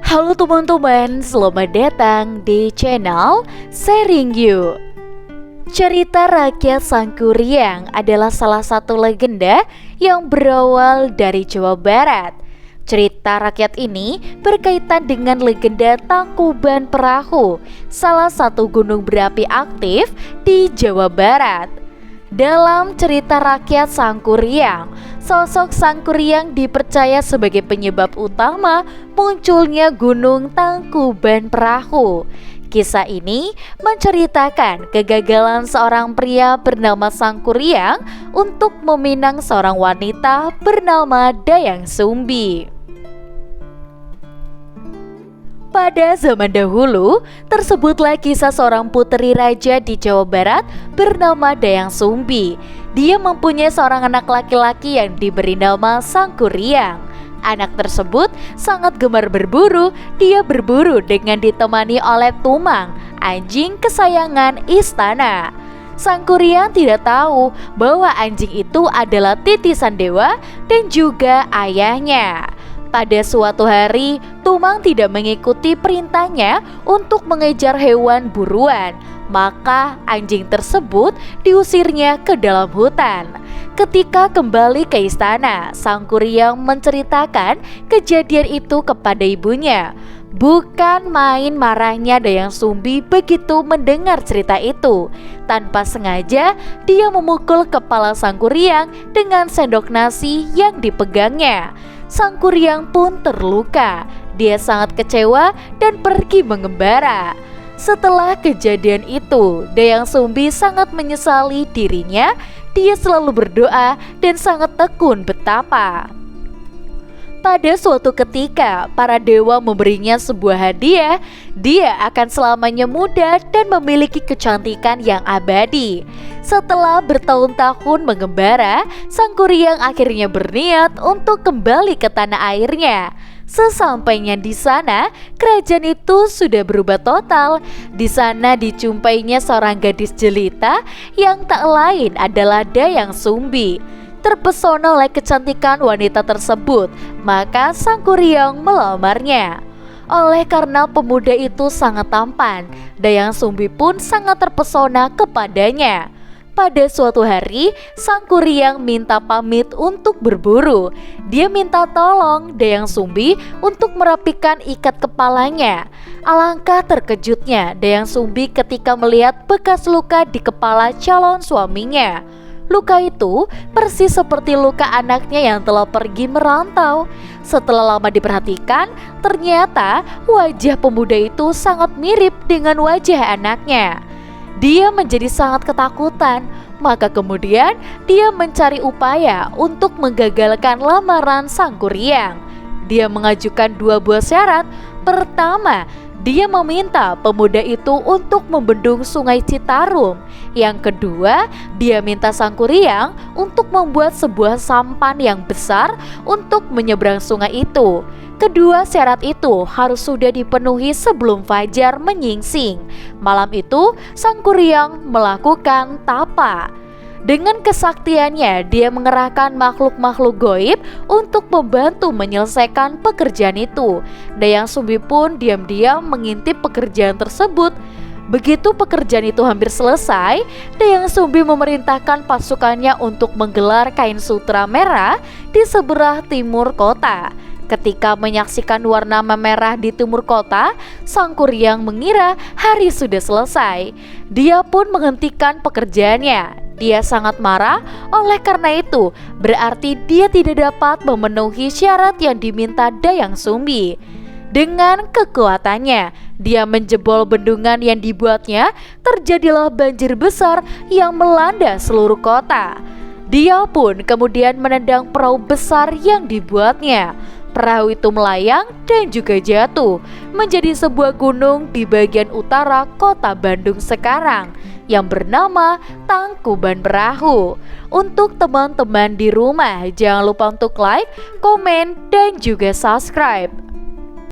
Halo teman-teman, selamat datang di channel Sharing You. Cerita rakyat Sangkuriang adalah salah satu legenda yang berawal dari Jawa Barat. Cerita rakyat ini berkaitan dengan legenda Tangkuban Perahu, salah satu gunung berapi aktif di Jawa Barat. Dalam cerita rakyat Sangkuriang, sosok Sangkuriang dipercaya sebagai penyebab utama munculnya Gunung Tangkuban Perahu. Kisah ini menceritakan kegagalan seorang pria bernama Sangkuriang untuk meminang seorang wanita bernama Dayang Sumbi. Pada zaman dahulu, tersebutlah kisah seorang puteri raja di Jawa Barat bernama Dayang Sumbi. Dia mempunyai seorang anak laki-laki yang diberi nama Sangkuriang. Anak tersebut sangat gemar berburu. Dia berburu dengan ditemani oleh Tumang, anjing kesayangan istana. Sangkuriang tidak tahu bahwa anjing itu adalah titisan dewa dan juga ayahnya. Pada suatu hari, Tumang tidak mengikuti perintahnya untuk mengejar hewan buruan. Maka anjing tersebut diusirnya ke dalam hutan. Ketika kembali ke istana, Sangkuriang menceritakan kejadian itu kepada ibunya. Bukan main marahnya Dayang Sumbi begitu mendengar cerita itu. Tanpa sengaja, dia memukul kepala Sangkuriang dengan sendok nasi yang dipegangnya. Sangkuriang pun terluka. Dia sangat kecewa dan pergi mengembara. Setelah kejadian itu, Dayang Sumbi sangat menyesali dirinya. Dia selalu berdoa dan sangat tekun betapa. Pada suatu ketika, para dewa memberinya sebuah hadiah. Dia akan selamanya muda dan memiliki kecantikan yang abadi. Setelah bertahun-tahun mengembara, Sangkuriang akhirnya berniat untuk kembali ke tanah airnya. Sesampainya di sana, kerajaan itu sudah berubah total. Di sana dijumpainya seorang gadis jelita yang tak lain adalah Dayang Sumbi. Terpesona oleh kecantikan wanita tersebut, maka Sangkuriang melamarnya. Oleh karena pemuda itu sangat tampan, Dayang Sumbi pun sangat terpesona kepadanya. Pada suatu hari, Sangkuriang minta pamit untuk berburu. Dia minta tolong Dayang Sumbi untuk merapikan ikat kepalanya. Alangkah terkejutnya Dayang Sumbi ketika melihat bekas luka di kepala calon suaminya. Luka itu persis seperti luka anaknya yang telah pergi merantau. Setelah lama diperhatikan, ternyata wajah pemuda itu sangat mirip dengan wajah anaknya. Dia menjadi sangat ketakutan, maka kemudian dia mencari upaya untuk menggagalkan lamaran Sangkuriang. Dia mengajukan dua buah syarat. Pertama, dia meminta pemuda itu untuk membendung sungai Citarum. Yang kedua, dia minta Sangkuriang untuk membuat sebuah sampan yang besar untuk menyeberang sungai itu. Kedua syarat itu harus sudah dipenuhi sebelum fajar menyingsing. Malam itu, Sangkuriang melakukan tapa. Dengan kesaktiannya, dia mengerahkan makhluk-makhluk goib untuk membantu menyelesaikan pekerjaan itu. Dayang Sumbi pun diam-diam mengintip pekerjaan tersebut. Begitu pekerjaan itu hampir selesai, Dayang Sumbi memerintahkan pasukannya untuk menggelar kain sutra merah di sebelah timur kota. Ketika menyaksikan warna memerah di timur kota, Sangkuriang mengira hari sudah selesai. Dia pun menghentikan pekerjaannya. Dia sangat marah, oleh karena itu berarti dia tidak dapat memenuhi syarat yang diminta Dayang Sumbi. Dengan kekuatannya, dia menjebol bendungan yang dibuatnya. Terjadilah banjir besar yang melanda seluruh kota. Dia pun kemudian menendang perahu besar yang dibuatnya. Perahu itu melayang dan juga jatuh menjadi sebuah gunung di bagian utara kota Bandung sekarang yang bernama Tangkuban Perahu. Untuk teman-teman di rumah, jangan lupa untuk like, komen, dan juga subscribe.